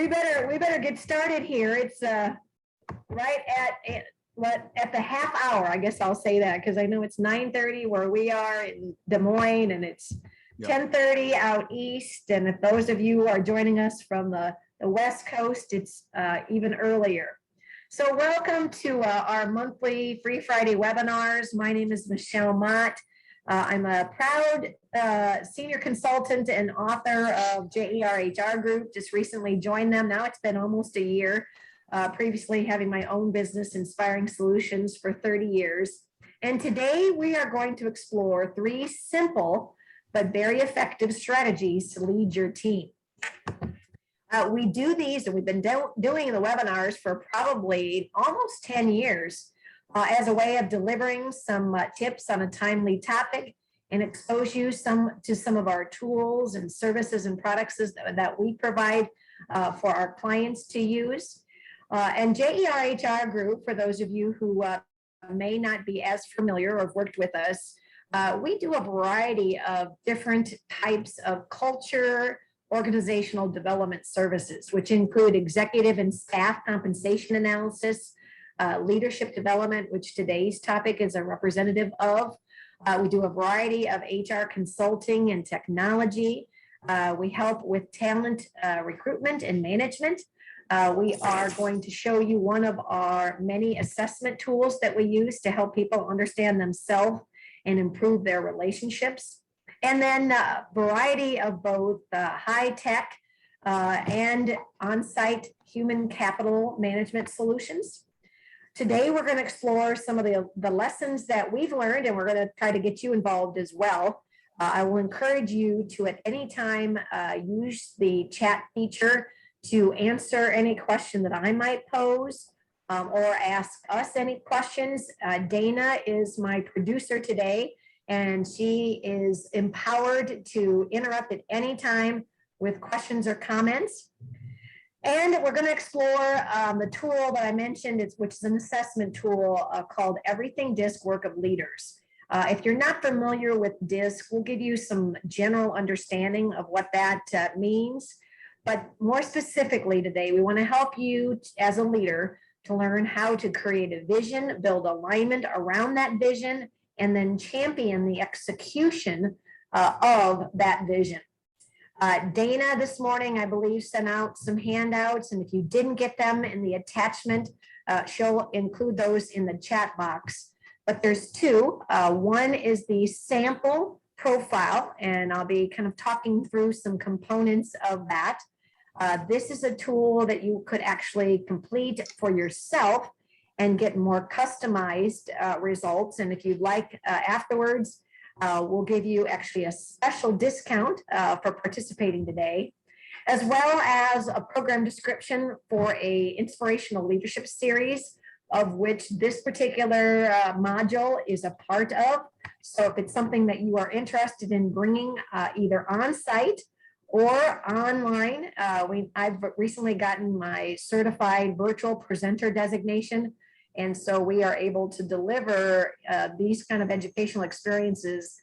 better get started here. It's right at the half hour. I guess I'll say that because I know it's 9:30 where we are in Des Moines, and it's 10:30 out east. And if those of you are joining us from the West Coast, it's even earlier. So welcome to our monthly Free Friday webinars. My name is Michele Matt. I'm a proud senior consultant and author of JER Group. Just recently joined them. Now it's been almost a year. Previously having my own business, Inspiring Solutions, for 30 years. And today we are going to explore 3 simple but very effective strategies to lead your team. We do these, and we've been doing the webinars for probably almost 10 years as a way of delivering some tips on a timely topic and expose you to some of our tools and services and products that we provide for our clients to use. And JER Group, for those of you who may not be as familiar or have worked with us, we do a variety of different types of culture, organizational development services, which include executive and staff compensation analysis, leadership development, which today's topic is a representative of. We do a variety of HR consulting and technology. We help with talent recruitment and management. We are going to show you one of our many assessment tools that we use to help people understand themselves and improve their relationships. And then a variety of both high-tech and on-site human capital management solutions. Today, we're going to explore some of the lessons that we've learned, and we're going to try to get you involved as well. I will encourage you to, at any time, use the chat feature to answer any question that I might pose or ask us any questions. Dana is my producer today, and she is empowered to interrupt at any time with questions or comments. And we're going to explore the tool that I mentioned, which is an assessment tool called Everything DISC Work of Leaders. If you're not familiar with DISC, we'll give you some general understanding of what that means. But more specifically today, we want to help you as a leader to learn how to create a vision, build alignment around that vision, and then champion the execution of that vision. Dana this morning, I believe, sent out some handouts, and if you didn't get them in the attachment, she'll include those in the chat box. But there's 2. One is the sample profile, and I'll be kind of talking through some components of that. This is a tool that you could actually complete for yourself and get more customized results. And if you'd like afterwards, we'll give you actually a special discount for participating today, as well as a program description for a inspirational leadership series, of which this particular module is a part of. So if it's something that you are interested in bringing either on site or online, I've recently gotten my certified virtual presenter designation. And so we are able to deliver these kind of educational experiences,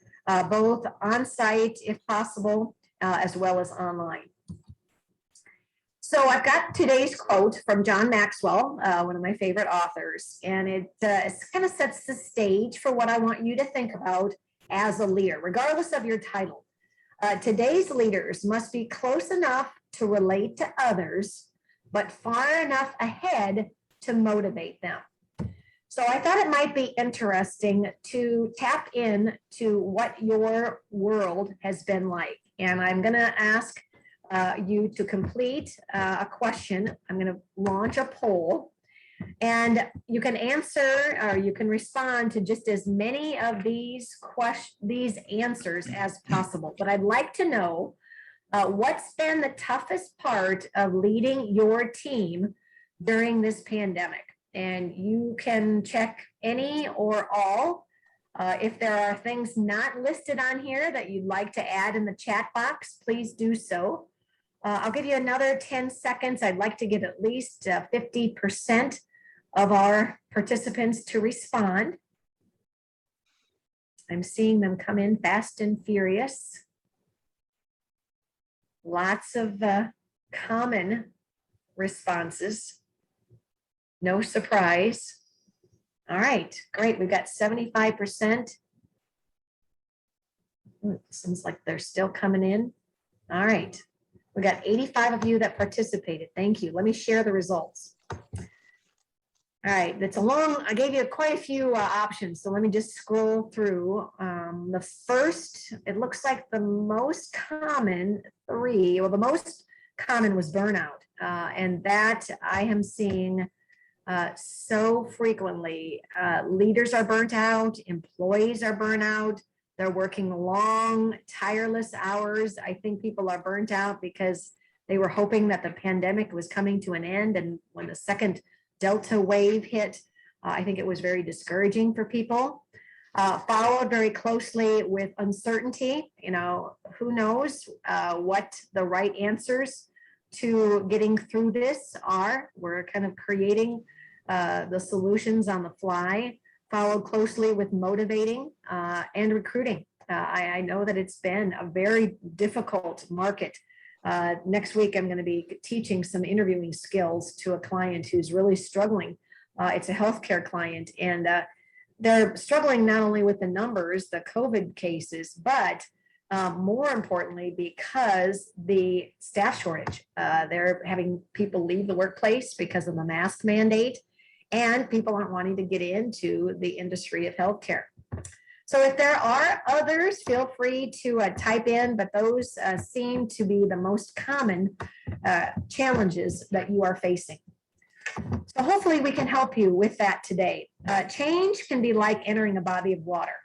both on site, if possible, as well as online. So I've got today's quote from John Maxwell, one of my favorite authors, and it kind of sets the stage for what I want you to think about as a leader, regardless of your title. Today's leaders must be close enough to relate to others, but far enough ahead to motivate them. So I thought it might be interesting to tap in to what your world has been like. And I'm going to ask you to complete a question. I'm going to launch a poll, and you can answer or you can respond to just as many of these answers as possible. But I'd like to know what's been the toughest part of leading your team during this pandemic. And you can check any or all. If there are things not listed on here that you'd like to add in the chat box, please do so. I'll give you another 10 seconds. I'd like to get at least 50% of our participants to respond. I'm seeing them come in fast and furious. Lots of common responses. No surprise. All right, great. We've got 75%. Seems like they're still coming in. All right. We got 85 of you that participated. Thank you. Let me share the results. All right, that's a long, I gave you quite a few options, so let me just scroll through. The first, it looks like the most common three, well, the most common was burnout. And that I am seeing so frequently. Leaders are burnt out, employees are burnt out. They're working long, tireless hours. I think people are burnt out because they were hoping that the pandemic was coming to an end. And when the second Delta wave hit, I think it was very discouraging for people. Followed very closely with uncertainty. You know, who knows what the right answers to getting through this are. We're kind of creating the solutions on the fly. Followed closely with motivating and recruiting. I know that it's been a very difficult market. Next week, I'm going to be teaching some interviewing skills to a client who's really struggling. It's a healthcare client, and they're struggling not only with the numbers, the COVID cases, but more importantly, because the staff shortage. They're having people leave the workplace because of the mask mandate, and people aren't wanting to get into the industry of healthcare. So if there are others, feel free to type in, but those seem to be the most common challenges that you are facing. So hopefully we can help you with that today. Change can be like entering a body of water.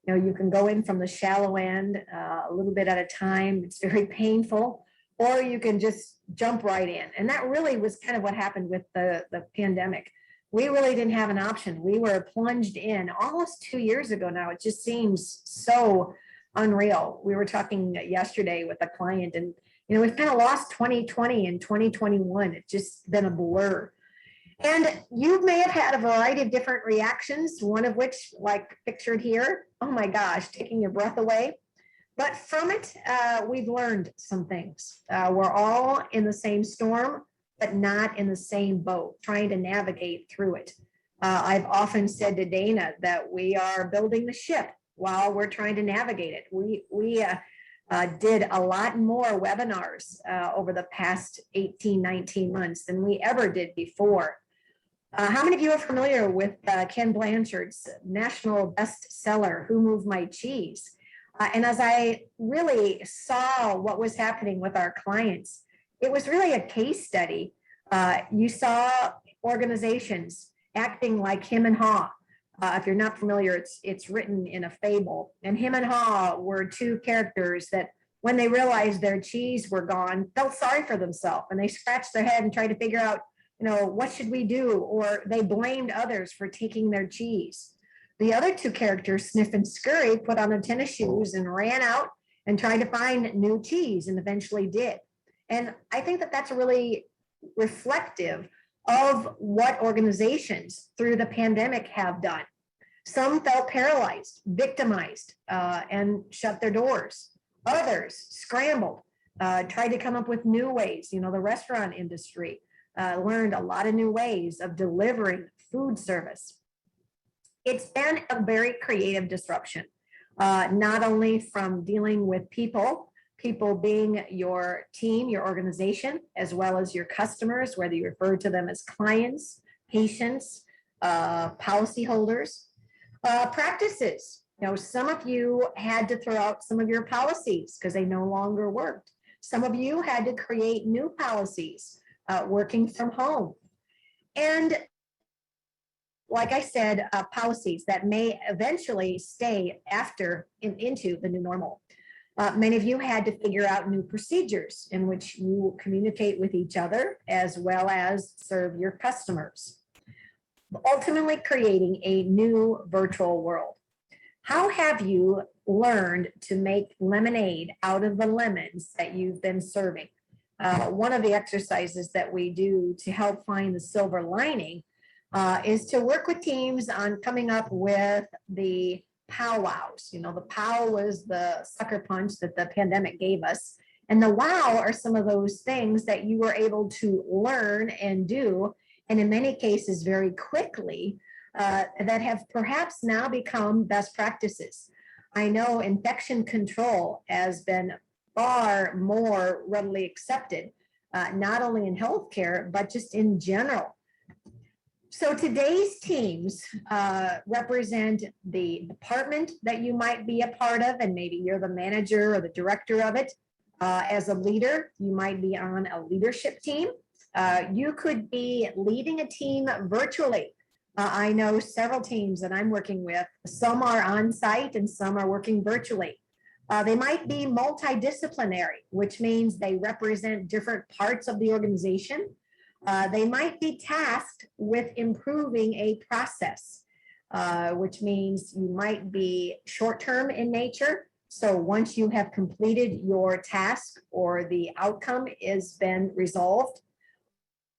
You know, you can go in from the shallow end a little bit at a time. It's very painful, or you can just jump right in. And that really was kind of what happened with the pandemic. We really didn't have an option. We were plunged in almost 2 years ago now. It just seems so unreal. We were talking yesterday with a client, and you know, we've kind of lost 2020 and 2021. It's just been a blur. And you may have had a variety of different reactions, one of which, like pictured here, oh my gosh, taking your breath away. But from it, we've learned some things. We're all in the same storm, but not in the same boat, trying to navigate through it. I've often said to Dana that we are building the ship while we're trying to navigate it. We did a lot more webinars over the past 18, 19 months than we ever did before. How many of you are familiar with Ken Blanchard's national bestseller, Who Moved My Cheese? And as I really saw what was happening with our clients, it was really a case study. You saw organizations acting like him and Haw. If you're not familiar, it's written in a fable. And him and Haw were two characters that, when they realized their cheese were gone, felt sorry for themselves, and they scratched their head and tried to figure out, you know, what should we do? Or they blamed others for taking their cheese. The other two characters, Sniff and Scurry, put on their tennis shoes and ran out and tried to find new cheese, and eventually did. And I think that that's really reflective of what organizations through the pandemic have done. Some felt paralyzed, victimized, and shut their doors. Others scrambled, tried to come up with new ways. You know, the restaurant industry learned a lot of new ways of delivering food service. It's been a very creative disruption, not only from dealing with people being your team, your organization, as well as your customers, whether you refer to them as clients, patients, policyholders, practices. You know, some of you had to throw out some of your policies because they no longer worked. Some of you had to create new policies, working from home. And like I said, policies that may eventually stay into the new normal. Many of you had to figure out new procedures in which you communicate with each other as well as serve your customers, ultimately creating a new virtual world. How have you learned to make lemonade out of the lemons that you've been serving? One of the exercises that we do to help find the silver lining is to work with teams on coming up with the powwows. You know, the pow was the sucker punch that the pandemic gave us. And the wow are some of those things that you were able to learn and do, and in many cases very quickly, that have perhaps now become best practices. I know infection control has been far more readily accepted, not only in healthcare, but just in general. So today's teams represent the department that you might be a part of, and maybe you're the manager or the director of it. As a leader, you might be on a leadership team. You could be leading a team virtually. I know several teams that I'm working with. Some are on site and some are working virtually. They might be multidisciplinary, which means they represent different parts of the organization. They might be tasked with improving a process, which means you might be short-term in nature. So once you have completed your task or the outcome has been resolved,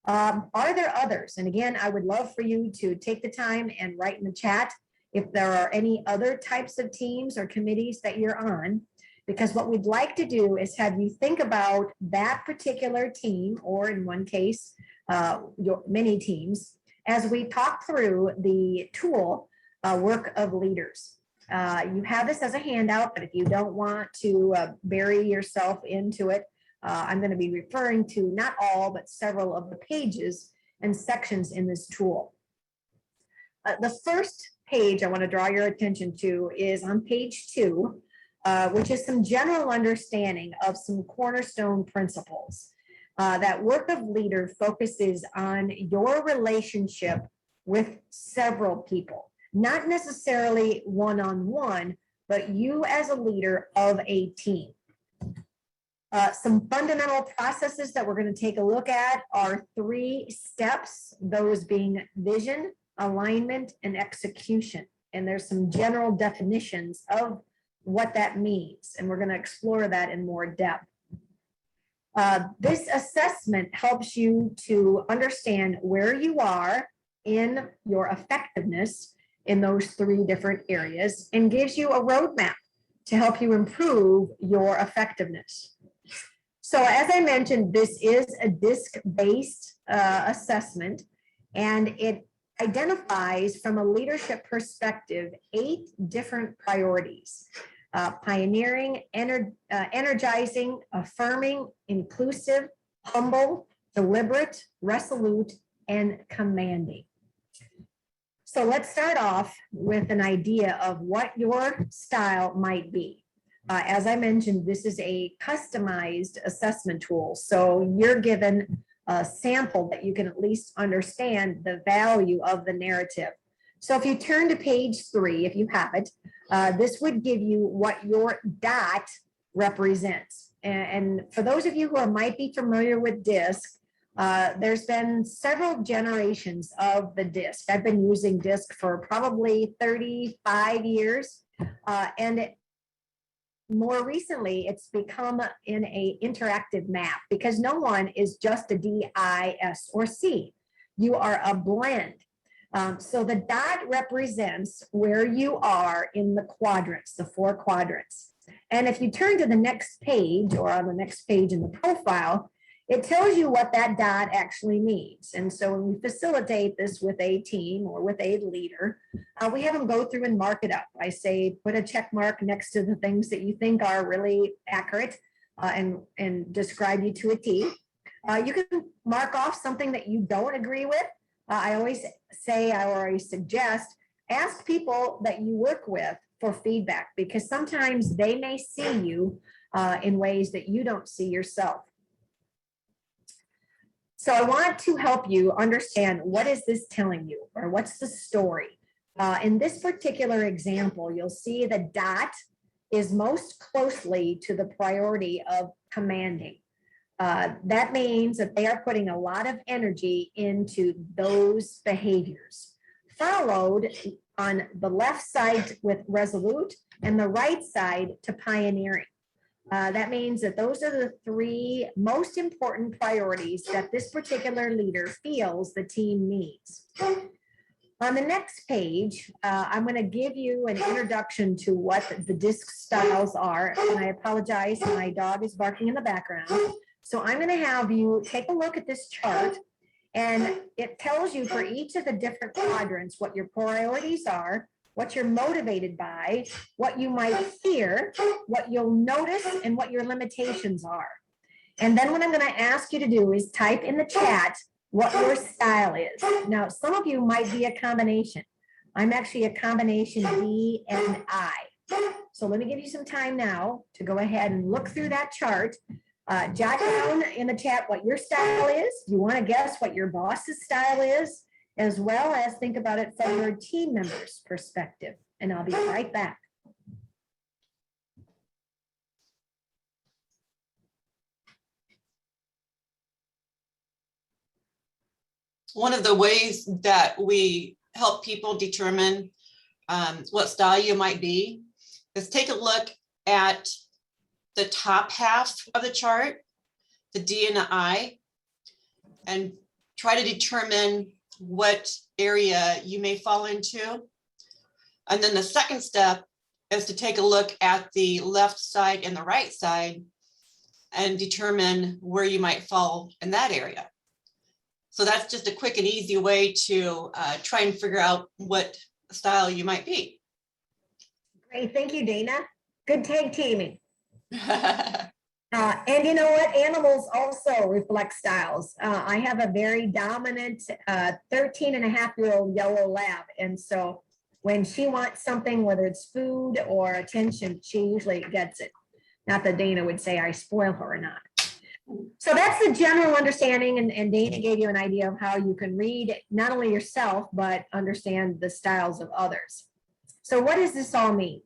are there others? And again, I would love for you to take the time and write in the chat if there are any other types of teams or committees that you're on, because what we'd like to do is have you think about that particular team, or in one case, your many teams, as we talk through the tool work of leaders. You have this as a handout, but if you don't want to bury yourself into it, I'm going to be referring to not all, but several of the pages and sections in this tool. The first page I want to draw your attention to is on page 2, which is some general understanding of some cornerstone principles. That work of leader focuses on your relationship with several people, not necessarily one-on-one, but you as a leader of a team. Some fundamental processes that we're going to take a look at are 3 steps, those being vision, alignment, and execution. And there's some general definitions of what that means, and we're going to explore that in more depth. This assessment helps you to understand where you are in your effectiveness in those 3 different areas and gives you a roadmap to help you improve your effectiveness. So as I mentioned, this is a DISC-based assessment, and it identifies from a leadership perspective 8 different priorities. Pioneering, energizing, affirming, inclusive, humble, deliberate, resolute, and commanding. So let's start off with an idea of what your style might be. As I mentioned, this is a customized assessment tool. So you're given a sample that you can at least understand the value of the narrative. So if you turn to page 3, if you have it, this would give you what your dot represents. And for those of you who might be familiar with DISC, there's been several generations of the DISC. I've been using DISC for probably 35 years. More recently, it's become in an interactive map because no one is just a D, I, S, or C. You are a blend. So the dot represents where you are in the quadrants, the 4 quadrants. And if you turn to the next page, or on the next page in the profile, it tells you what that dot actually means. And so when we facilitate this with a team or with a leader, we have them go through and mark it up. I say, put a check mark next to the things that you think are really accurate and describe you to a T. You can mark off something that you don't agree with. I always say, I always suggest, ask people that you work with for feedback, because sometimes they may see you in ways that you don't see yourself. So I want to help you understand, what is this telling you, or what's the story? In this particular example, you'll see the dot is most closely to the priority of commanding. That means that they are putting a lot of energy into those behaviors, followed on the left side with resolute and the right side to pioneering. That means that those are the 3 most important priorities that this particular leader feels the team needs. On the next page, I'm going to give you an introduction to what the disc styles are. And I apologize, my dog is barking in the background. So I'm going to have you take a look at this chart, and it tells you for each of the different quadrants what your priorities are, what you're motivated by, what you might fear, what you'll notice, and what your limitations are. And then what I'm going to ask you to do is type in the chat what your style is. Now, some of you might be a combination. I'm actually a combination D and I. So let me give you some time now to go ahead and look through that chart. Jot down in the chat what your style is. You want to guess what your boss's style is, as well as think about it from your team member's perspective. And I'll be right back. One of the ways that we help people determine what style you might be is take a look at the top half of the chart, the D and the I, and try to determine what area you may fall into. And then the second step is to take a look at the left side and the right side and determine where you might fall in that area. So that's just a quick and easy way to try and figure out what style you might be. Great, thank you, Dana. Good tag teaming. And you know what? Animals also reflect styles. I have a very dominant 13-and-a-half-year-old yellow lab. And so when she wants something, whether it's food or attention, she usually gets it. Not that Dana would say I spoil her or not. So that's the general understanding, and Dana gave you an idea of how you can read not only yourself, but understand the styles of others. So what does this all mean?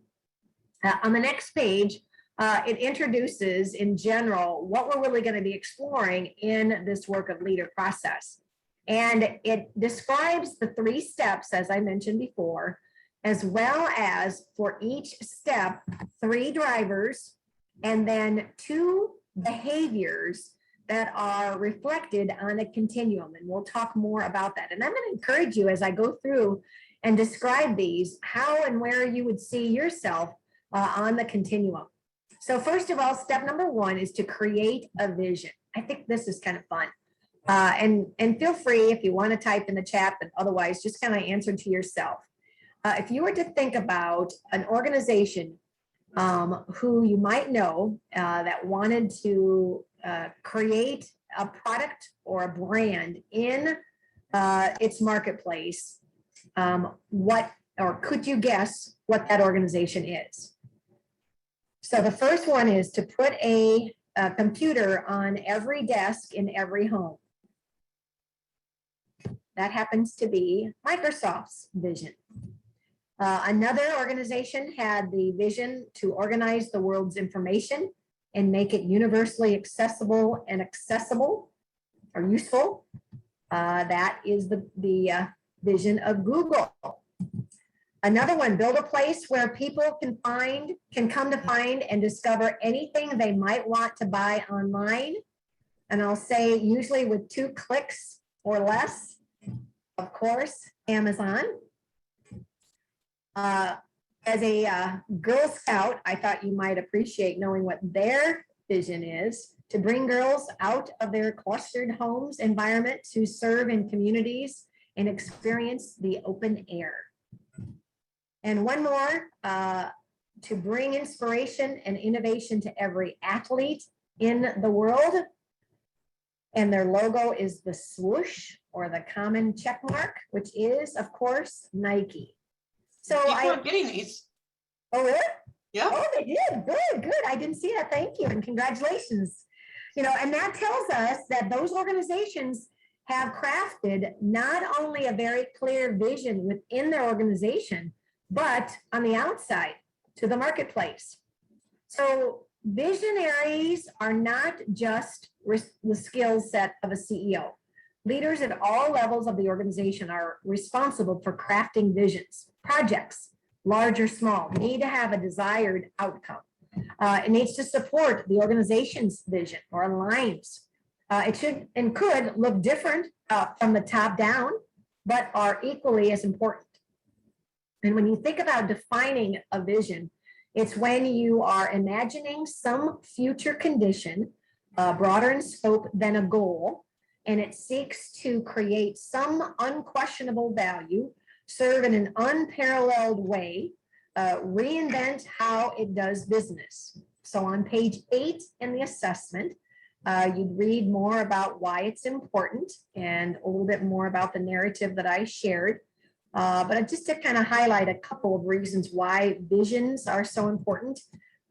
On the next page, it introduces in general what we're really going to be exploring in this work of leader process. And it describes the 3 steps, as I mentioned before, as well as for each step, 3 drivers, and then 2 behaviors that are reflected on a continuum. And we'll talk more about that. And I'm going to encourage you as I go through and describe these, how and where you would see yourself on the continuum. So first of all, step number 1 is to create a vision. I think this is kind of fun. And feel free if you want to type in the chat, but otherwise just kind of answer to yourself. If you were to think about an organization who you might know that wanted to create a product or a brand in its marketplace, could you guess what that organization is? So the first one is to put a computer on every desk in every home. That happens to be Microsoft's vision. Another organization had the vision to organize the world's information and make it universally accessible and accessible or useful. That is the vision of Google. Another one, build a place where people can come to find and discover anything they might want to buy online. And I'll say usually with 2 clicks or less. Of course, Amazon. As a Girl Scout, I thought you might appreciate knowing what their vision is: to bring girls out of their clustered homes environment to serve in communities and experience the open air. And one more, to bring inspiration and innovation to every athlete in the world. And their logo is the swoosh, or the common check mark, which is, of course, Nike. So People are getting these. Oh, really? Yeah. Oh, they did. Good. I didn't see that. Thank you and congratulations. You know, and that tells us that those organizations have crafted not only a very clear vision within their organization, but on the outside to the marketplace. So visionaries are not just the skill set of a CEO. Leaders at all levels of the organization are responsible for crafting visions. Projects, large or small, need to have a desired outcome. It needs to support the organization's vision or aligns. It should and could look different from the top down, but are equally as important. And when you think about defining a vision, it's when you are imagining some future condition, broader in scope than a goal, and it seeks to create some unquestionable value, serve in an unparalleled way, reinvent how it does business. So on page 8 in the assessment, you'd read more about why it's important and a little bit more about the narrative that I shared. But just to kind of highlight a couple of reasons why visions are so important.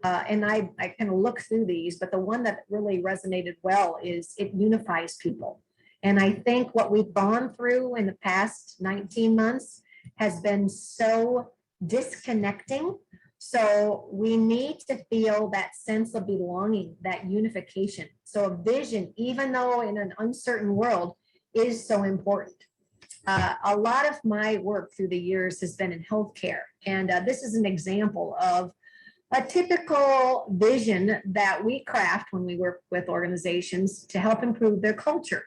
And I kind of look through these, but the one that really resonated well is it unifies people. And I think what we've gone through in the past 19 months has been so disconnecting. So we need to feel that sense of belonging, that unification. So a vision, even though in an uncertain world, is so important. A lot of my work through the years has been in healthcare. And this is an example of a typical vision that we craft when we work with organizations to help improve their culture.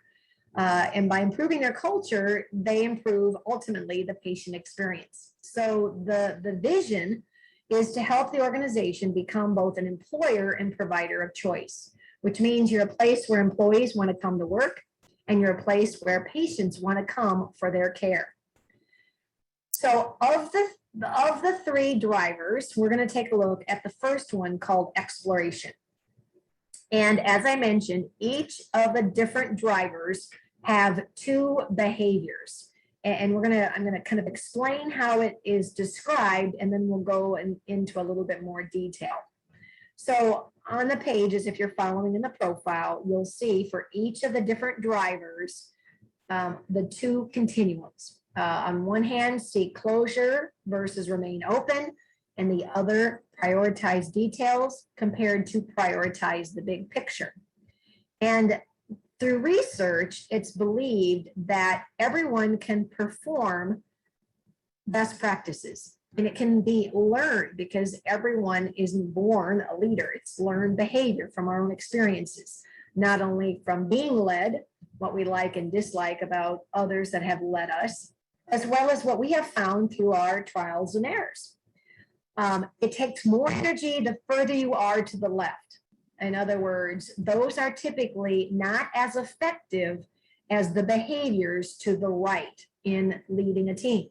And by improving their culture, they improve ultimately the patient experience. So the vision is to help the organization become both an employer and provider of choice, which means you're a place where employees want to come to work and you're a place where patients want to come for their care. So of the 3 drivers, we're going to take a look at the first one called exploration. And as I mentioned, each of the different drivers have 2 behaviors. And I'm going to kind of explain how it is described, and then we'll go into a little bit more detail. So on the pages, if you're following in the profile, you'll see for each of the different drivers, the 2 continuums. On one hand, seek closure versus remain open, and the other, prioritize details compared to prioritize the big picture. And through research, it's believed that everyone can perform best practices, and it can be learned because everyone isn't born a leader. It's learned behavior from our own experiences, not only from being led, what we like and dislike about others that have led us, as well as what we have found through our trials and errors. It takes more energy the further you are to the left. In other words, those are typically not as effective as the behaviors to the right in leading a team.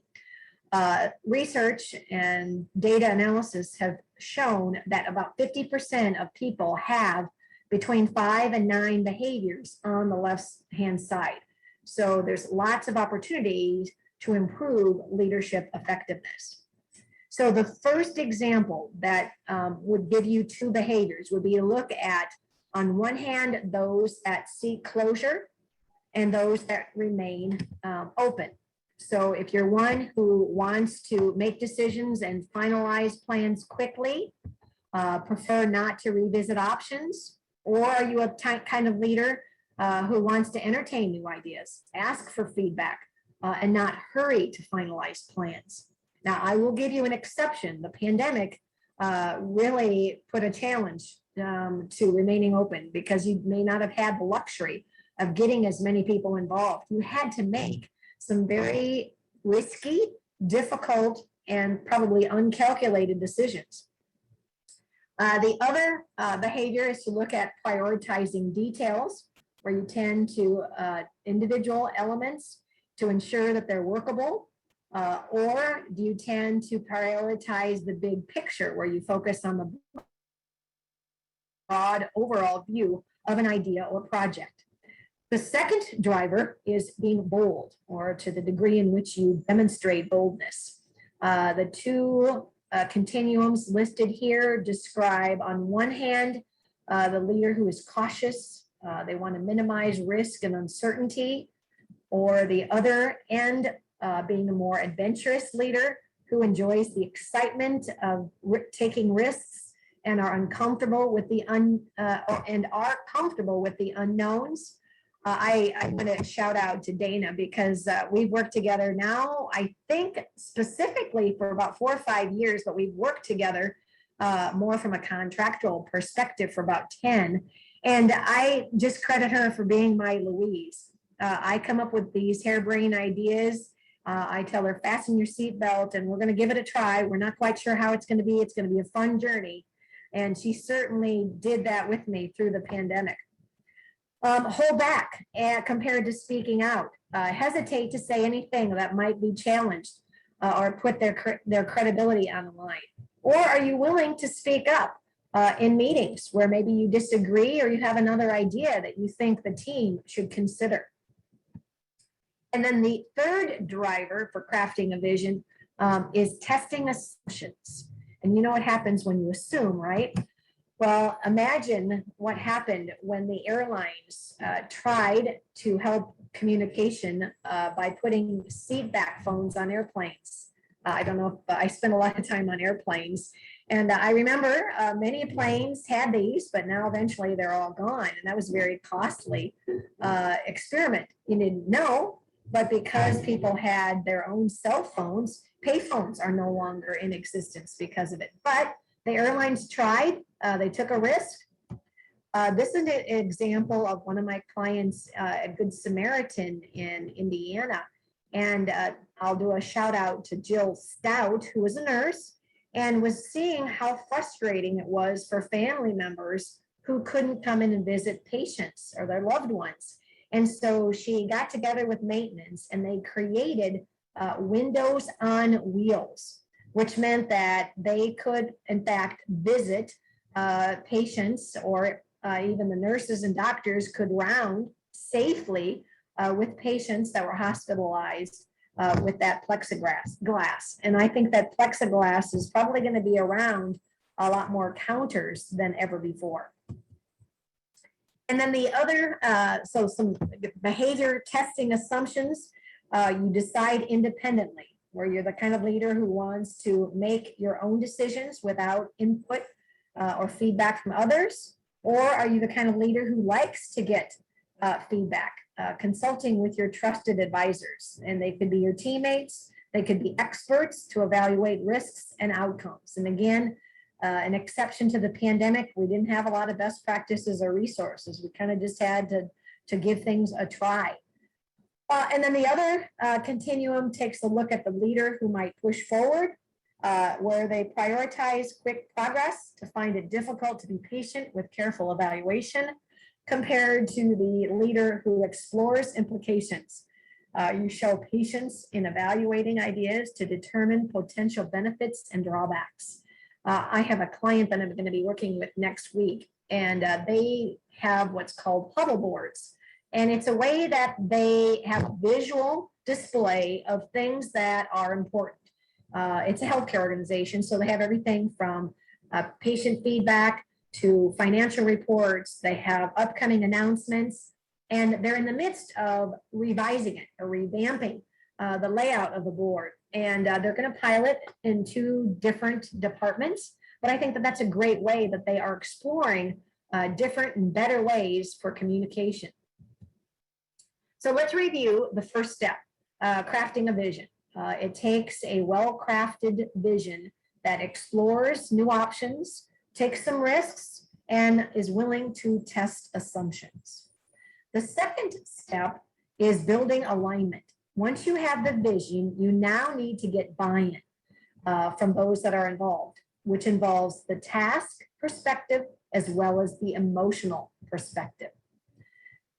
Research and data analysis have shown that about 50% of people have between 5 and 9 behaviors on the left-hand side. So there's lots of opportunities to improve leadership effectiveness. So the first example that would give you 2 behaviors would be to look at, on one hand, those that seek closure and those that remain open. So if you're one who wants to make decisions and finalize plans quickly, prefer not to revisit options, or are you a kind of leader who wants to entertain new ideas, ask for feedback, and not hurry to finalize plans? Now, I will give you an exception. The pandemic really put a challenge to remaining open because you may not have had the luxury of getting as many people involved. You had to make some very risky, difficult, and probably uncalculated decisions. The other behavior is to look at prioritizing details, where you tend to individual elements to ensure that they're workable. Or do you tend to prioritize the big picture, where you focus on the broad overall view of an idea or project? The second driver is being bold, or to the degree in which you demonstrate boldness. The 2 continuums listed here describe, on one hand, the leader who is cautious. They want to minimize risk and uncertainty, or the other end, being a more adventurous leader who enjoys the excitement of taking risks and are uncomfortable with the comfortable with the unknowns. I want to shout out to Dana because we've worked together now, I think specifically for about 4 or 5 years, but we've worked together more from a contractual perspective for about 10. And I just credit her for being my Louise. I come up with these harebrained ideas, I tell her, fasten your seatbelt and we're going to give it a try. We're not quite sure how it's going to be. It's going to be a fun journey. And she certainly did that with me through the pandemic. Hold back compared to speaking out. Hesitate to say anything that might be challenged or put their credibility on the line. Or are you willing to speak up in meetings where maybe you disagree or you have another idea that you think the team should consider? And then the third driver for crafting a vision is testing assumptions. And you know what happens when you assume, right? Well, imagine what happened when the airlines tried to help communication by putting seat back phones on airplanes. I don't know if I spent a lot of time on airplanes. And I remember many planes had these, but now eventually they're all gone. And that was a very costly experiment. You didn't know, but because people had their own cell phones, payphones are no longer in existence because of it. But the airlines tried, they took a risk. This is an example of one of my clients, a Good Samaritan in Indiana. And I'll do a shout out to Jill Stout, who was a nurse and was seeing how frustrating it was for family members who couldn't come in and visit patients or their loved ones. And so she got together with maintenance and they created windows on wheels, which meant that they could, in fact, visit patients, or even the nurses and doctors could round safely with patients that were hospitalized with that plexiglass. And I think that plexiglass is probably going to be around a lot more counters than ever before. And then the other, so some behavior testing assumptions, you decide independently, where you're the kind of leader who wants to make your own decisions without input or feedback from others? Or are you the kind of leader who likes to get feedback, consulting with your trusted advisors? And they could be your teammates, they could be experts to evaluate risks and outcomes. And again, an exception to the pandemic, we didn't have a lot of best practices or resources. We kind of just had to give things a try. And then the other continuum takes a look at the leader who might push forward, where they prioritize quick progress to find it difficult to be patient with careful evaluation, compared to the leader who explores implications. You show patience in evaluating ideas to determine potential benefits and drawbacks. I have a client that I'm going to be working with next week, and they have what's called huddle boards. And it's a way that they have visual display of things that are important. It's a healthcare organization, so they have everything from patient feedback to financial reports. They have upcoming announcements, and they're in the midst of revising it or revamping the layout of the board. And they're going to pilot in 2 different departments. But I think that that's a great way that they are exploring different and better ways for communication. So let's review the first step, crafting a vision. It takes a well-crafted vision that explores new options, takes some risks, and is willing to test assumptions. The second step is building alignment. Once you have the vision, you now need to get buy-in from those that are involved, which involves the task perspective as well as the emotional perspective.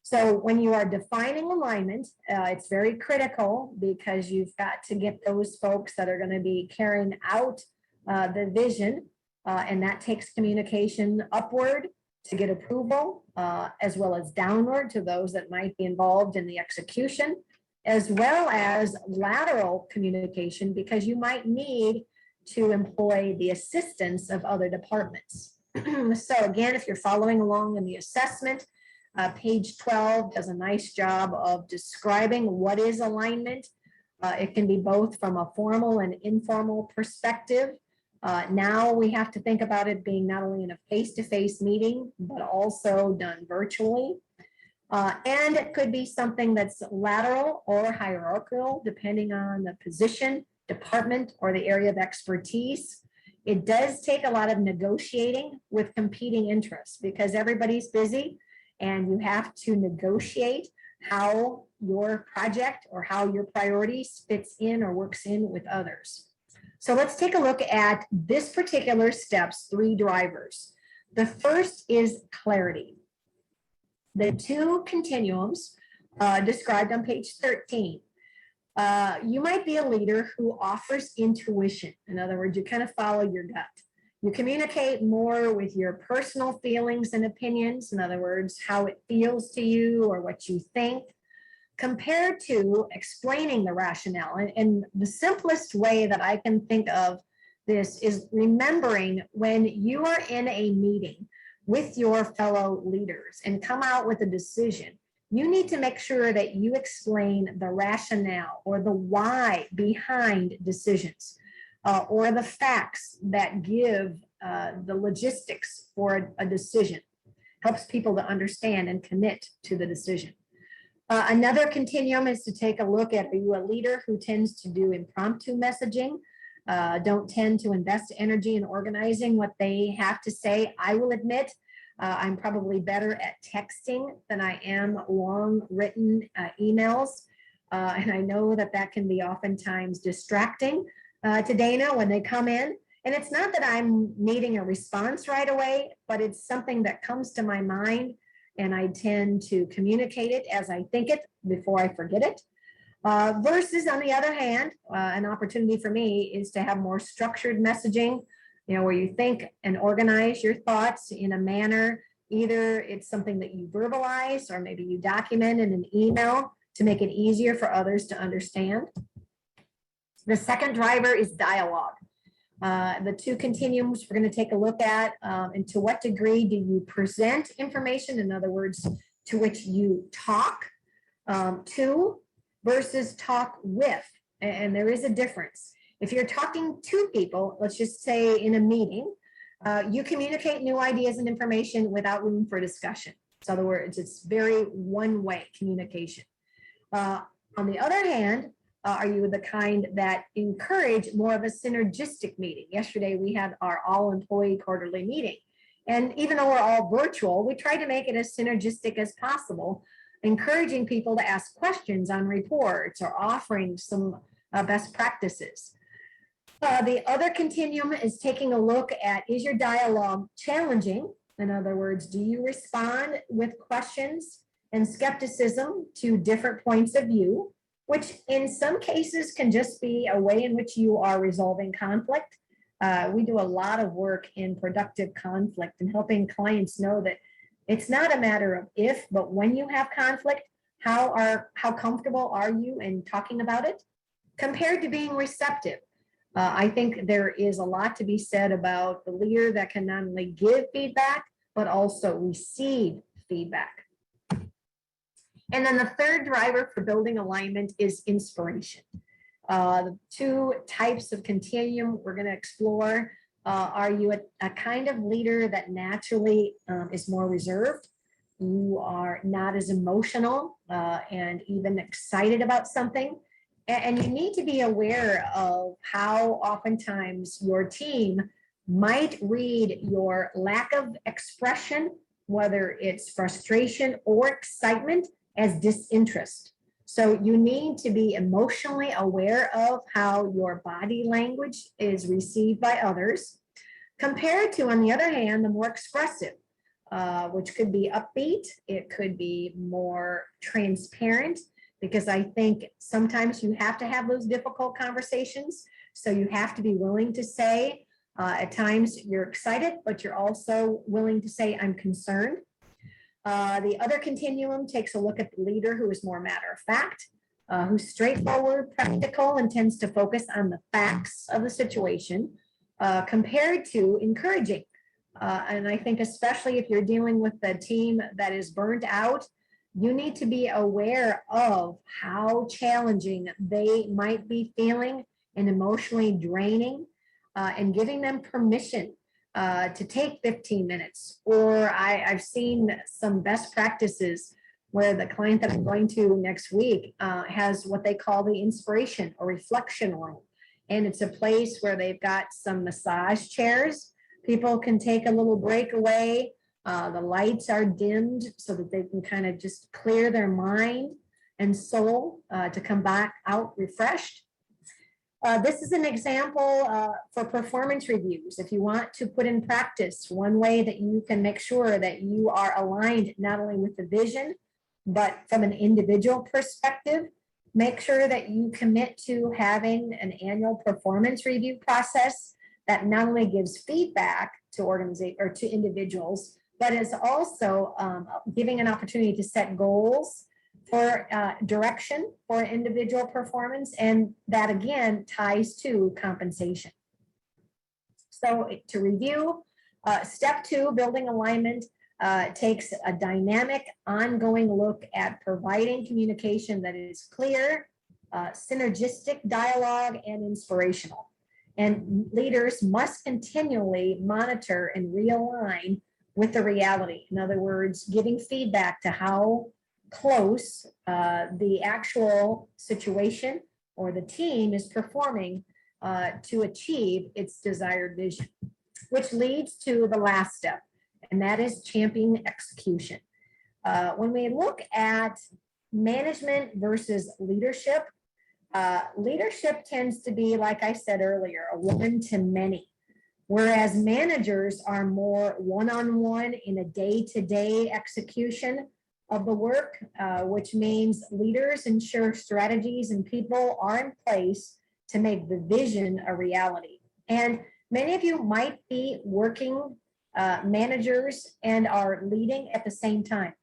So when you are defining alignment, it's very critical because you've got to get those folks that are going to be carrying out the vision, and that takes communication upward to get approval, as well as downward to those that might be involved in the execution, as well as lateral communication, because you might need to employ the assistance of other departments. So again, if you're following along in the assessment, page 12 does a nice job of describing what is alignment. It can be both from a formal and informal perspective. Now we have to think about it being not only in a face-to-face meeting, but also done virtually. And it could be something that's lateral or hierarchical, depending on the position, department, or the area of expertise. It does take a lot of negotiating with competing interests because everybody's busy and you have to negotiate how your project or how your priorities fits in or works in with others. So let's take a look at this particular step's 3 drivers. The first is clarity. The 2 continuums described on page 13. You might be a leader who offers intuition. In other words, you kind of follow your gut. You communicate more with your personal feelings and opinions. In other words, how it feels to you or what you think, compared to explaining the rationale. And the simplest way that I can think of this is remembering when you are in a meeting with your fellow leaders and come out with a decision, you need to make sure that you explain the rationale or the why behind decisions, or the facts that give the logistics for a decision. Helps people to understand and commit to the decision. Another continuum is to take a look at, are you a leader who tends to do impromptu messaging? Don't tend to invest energy in organizing what they have to say. I will admit, I'm probably better at texting than I am long written emails. And I know that that can be oftentimes distracting to Dana when they come in. And it's not that I'm needing a response right away, but it's something that comes to my mind, and I tend to communicate it as I think it before I forget it. Versus, on the other hand, an opportunity for me is to have more structured messaging, where you think and organize your thoughts in a manner, either it's something that you verbalize or maybe you document in an email to make it easier for others to understand. The second driver is dialogue. The 2 continuums we're going to take a look at, and to what degree do you present information, in other words, to which you talk to versus talk with. And there is a difference. If you're talking to people, let's just say in a meeting, you communicate new ideas and information without room for discussion. So in other words, it's very one-way communication. On the other hand, are you the kind that encourage more of a synergistic meeting? Yesterday, we had our all-employee quarterly meeting. And even though we're all virtual, we try to make it as synergistic as possible, encouraging people to ask questions on reports or offering some best practices. The other continuum is taking a look at, is your dialogue challenging? In other words, do you respond with questions and skepticism to different points of view, which in some cases can just be a way in which you are resolving conflict. We do a lot of work in productive conflict and helping clients know that it's not a matter of if, but when you have conflict, how comfortable are you in talking about it compared to being receptive. I think there is a lot to be said about the leader that can not only give feedback, but also receive feedback. And then the third driver for building alignment is inspiration. The 2 types of continuum we're going to explore. Are you a kind of leader that naturally is more reserved? You are not as emotional and even excited about something. And you need to be aware of how oftentimes your team might read your lack of expression, whether it's frustration or excitement, as disinterest. So you need to be emotionally aware of how your body language is received by others, compared to, on the other hand, the more expressive, which could be upbeat. It could be more transparent, because I think sometimes you have to have those difficult conversations. So you have to be willing to say, at times you're excited, but you're also willing to say, I'm concerned. The other continuum takes a look at the leader who is more matter of fact, who's straightforward, practical, and tends to focus on the facts of the situation, compared to encouraging. And I think especially if you're dealing with a team that is burnt out, you need to be aware of how challenging they might be feeling and emotionally draining, and giving them permission to take 15 minutes. Or I've seen some best practices where the client that I'm going to next week has what they call the inspiration or reflection room. And it's a place where they've got some massage chairs. People can take a little break away, The lights are dimmed so that they can kind of just clear their mind and soul to come back out refreshed. This is an example for performance reviews. If you want to put in practice one way that you can make sure that you are aligned not only with the vision, but from an individual perspective, make sure that you commit to having an annual performance review process that not only gives feedback to organization or to individuals, but is also giving an opportunity to set goals for direction for individual performance, and that again ties to compensation. So to review, step 2, building alignment, takes a dynamic, ongoing look at providing communication that is clear, synergistic dialogue, and inspirational. And leaders must continually monitor and realign with the reality. In other words, giving feedback to how close the actual situation or the team is performing to achieve its desired vision, which leads to the last step, and that is championing execution. When we look at management versus leadership, leadership tends to be, like I said earlier, a one to many, whereas managers are more one-on-one in a day-to-day execution of the work, which means leaders ensure strategies and people are in place to make the vision a reality. And many of you might be working managers and are leading at the same time.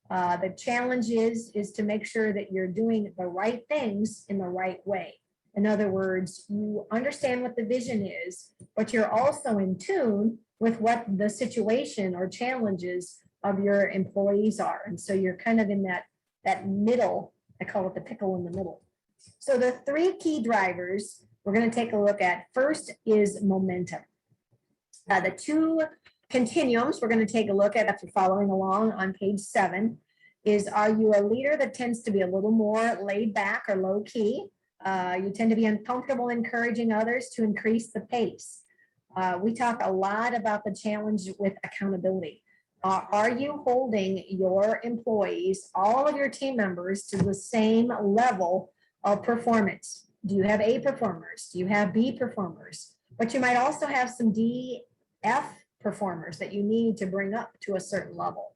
The challenge is to make sure that you're doing the right things in the right way. In other words, you understand what the vision is, but you're also in tune with what the situation or challenges of your employees are. And so you're kind of in that middle, I call it the pickle in the middle. So the 3 key drivers we're going to take a look at. First is momentum. The 2 continuums we're going to take a look at, after following along on page 7, is, are you a leader that tends to be a little more laid back or low key? You tend to be uncomfortable encouraging others to increase the pace. We talk a lot about the challenge with accountability. Are you holding your employees, all of your team members, to the same level of performance? Do you have A performers? Do you have B performers? But you might also have some D, F performers that you need to bring up to a certain level.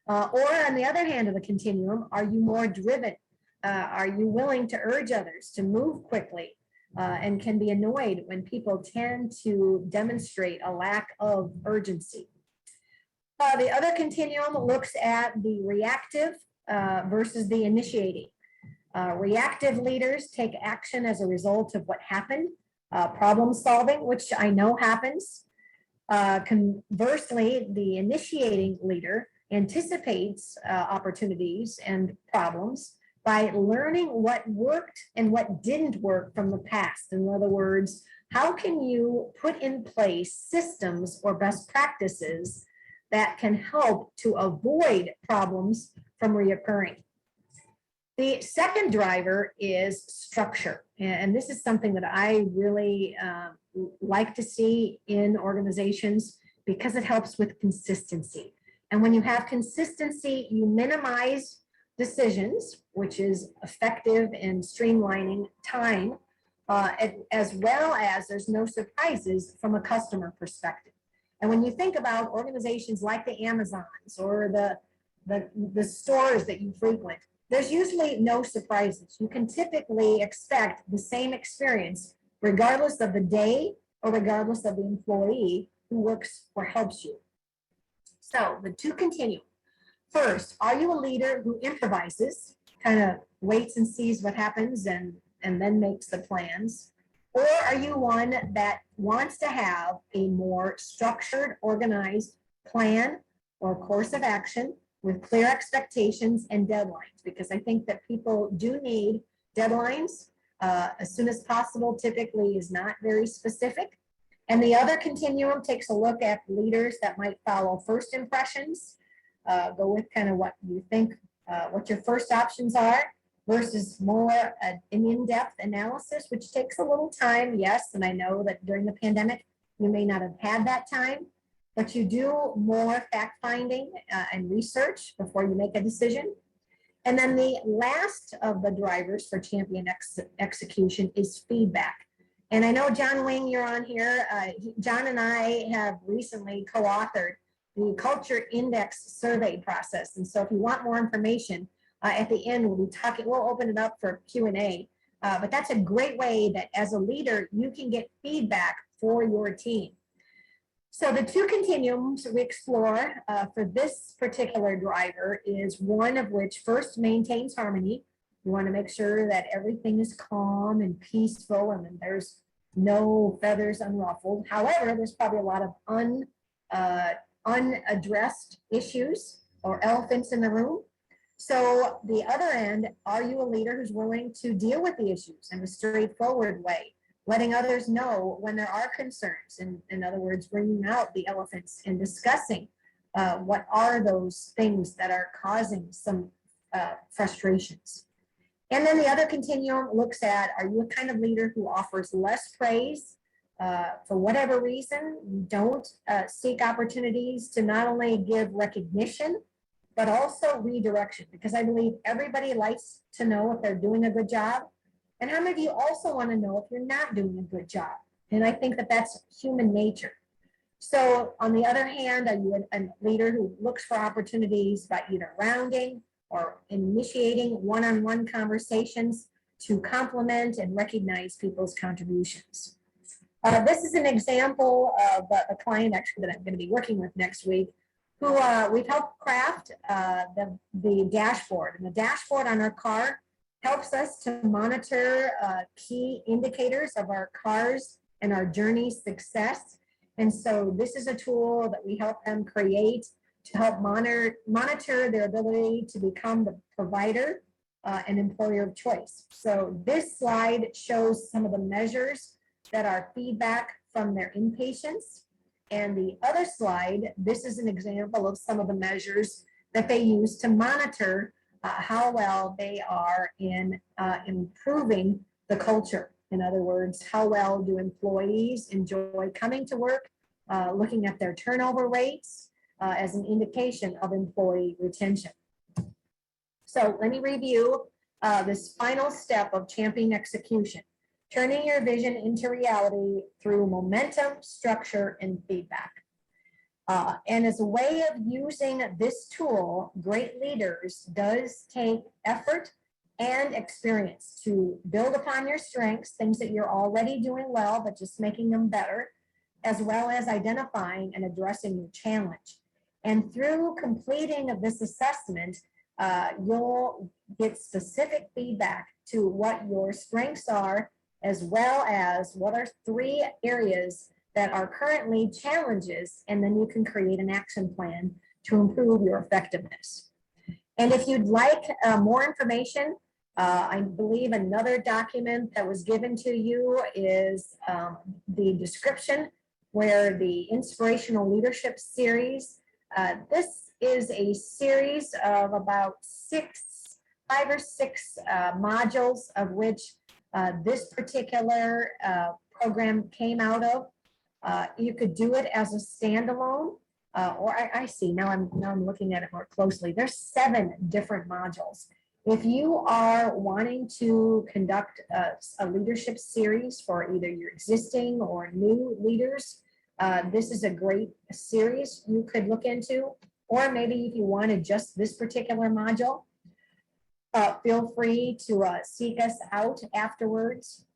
Or on the other hand of the continuum, are you more driven? Are you willing to urge others to move quickly and can be annoyed when people tend to demonstrate a lack of urgency? The other continuum looks at the reactive versus the initiating. Reactive leaders take action as a result of what happened, problem solving, which I know happens. Conversely, the initiating leader anticipates opportunities and problems by learning what worked and what didn't work from the past. In other words, how can you put in place systems or best practices that can help to avoid problems from reoccurring? The second driver is structure. And this is something that I really like to see in organizations because it helps with consistency. And when you have consistency, you minimize decisions, which is effective in streamlining time, as well as there's no surprises from a customer perspective. And when you think about organizations like the Amazons or the stores that you frequent, there's usually no surprises. You can typically expect the same experience regardless of the day or regardless of the employee who works or helps you. So the 2 continue. First, are you a leader who improvises, kind of waits and sees what happens and then makes the plans? Or are you one that wants to have a more structured, organized plan or course of action with clear expectations and deadlines? Because I think that people do need deadlines as soon as possible, typically is not very specific. And the other continuum takes a look at leaders that might follow first impressions, go with kind of what you think, what your first options are, versus more an in-depth analysis, which takes a little time, yes. And I know that during the pandemic, you may not have had that time, but you do more fact finding and research before you make a decision. And then the last of the drivers for champion execution is feedback. And I know, John Wing, you're on here. John and I have recently co-authored the Culture Index survey process. And so if you want more information, at the end, we'll open it up for Q&A. But that's a great way that as a leader, you can get feedback for your team. So the two continuums we explore for this particular driver is one of which first maintains harmony. You want to make sure that everything is calm and peaceful and then there's no feathers unruffled. However, there's probably a lot of unaddressed issues or elephants in the room. So the other end, are you a leader who's willing to deal with the issues in a straightforward way, letting others know when there are concerns, and in other words, bringing out the elephants and discussing what are those things that are causing some frustrations. And then the other continuum looks at, are you a kind of leader who offers less praise for whatever reason? You don't seek opportunities to not only give recognition, but also redirection, because I believe everybody likes to know if they're doing a good job. And how many of you also want to know if you're not doing a good job? And I think that that's human nature. So on the other hand, are you a leader who looks for opportunities by either rounding or initiating one-on-one conversations to compliment and recognize people's contributions? This is an example of a client actually that I'm going to be working with next week, who we've helped craft the dashboard. And the dashboard on our car helps us to monitor key indicators of our cars and our journey success. And so this is a tool that we help them create to help monitor their ability to become the provider and employer of choice. So this slide shows some of the measures that are feedback from their inpatients. And the other slide, this is an example of some of the measures that they use to monitor how well they are in improving the culture. In other words, how well do employees enjoy coming to work, looking at their turnover rates as an indication of employee retention. So let me review this final step of champion execution, turning your vision into reality through momentum, structure, and feedback. And as a way of using this tool, great leaders does take effort and experience to build upon your strengths, things that you're already doing well, but just making them better, as well as identifying and addressing your challenge. And through completing of this assessment, you'll get specific feedback to what your strengths are, as well as what are 3 areas that are currently challenges, and then you can create an action plan to improve your effectiveness. And if you'd like more information, I believe another document that was given to you is the description where the Inspirational Leadership Series. This is a series of about 5 or 6 modules, of which this particular program came out of. You could do it as a standalone, or I see now I'm looking at it more closely. There's 7 different modules. If you are wanting to conduct a leadership series for either your existing or new leaders, this is a great series you could look into. Or maybe if you wanted just this particular module, feel free to seek us out afterwards.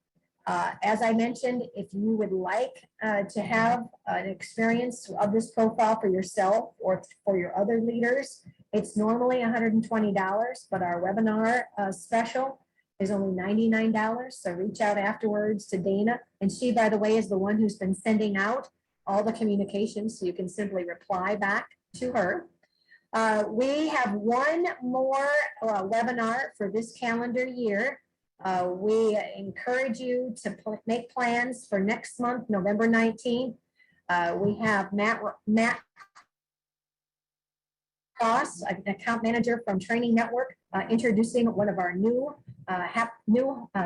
As I mentioned, if you would like to have an experience of this profile for yourself or for your other leaders, it's normally $120, but our webinar special is only $99. So reach out afterwards to Dana. And she, by the way, is the one who's been sending out all the communications, so you can simply reply back to her. We have one more webinar for this calendar year. We encourage you to make plans for next month, November 19th. We have Matt Ross, an account manager from Training Network, introducing one of our new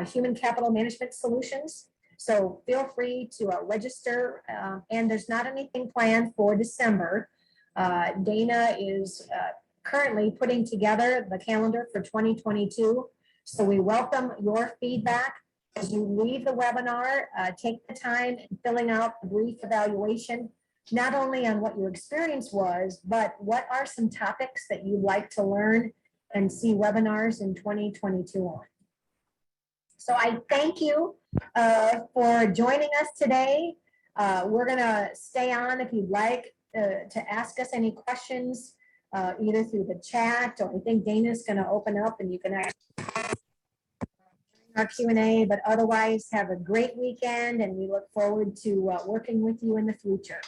human capital management solutions. So feel free to register, and there's not anything planned for December. Dana is currently putting together the calendar for 2022. So we welcome your feedback. As you leave the webinar, take the time in filling out a brief evaluation, not only on what your experience was, but what are some topics that you'd like to learn and see webinars in 2022 on. So I thank you for joining us today. We're gonna stay on if you'd like to ask us any questions, either through the chat, or I think Dana's gonna open up and you can ask our Q&A, but otherwise have a great weekend and we look forward to working with you in the future.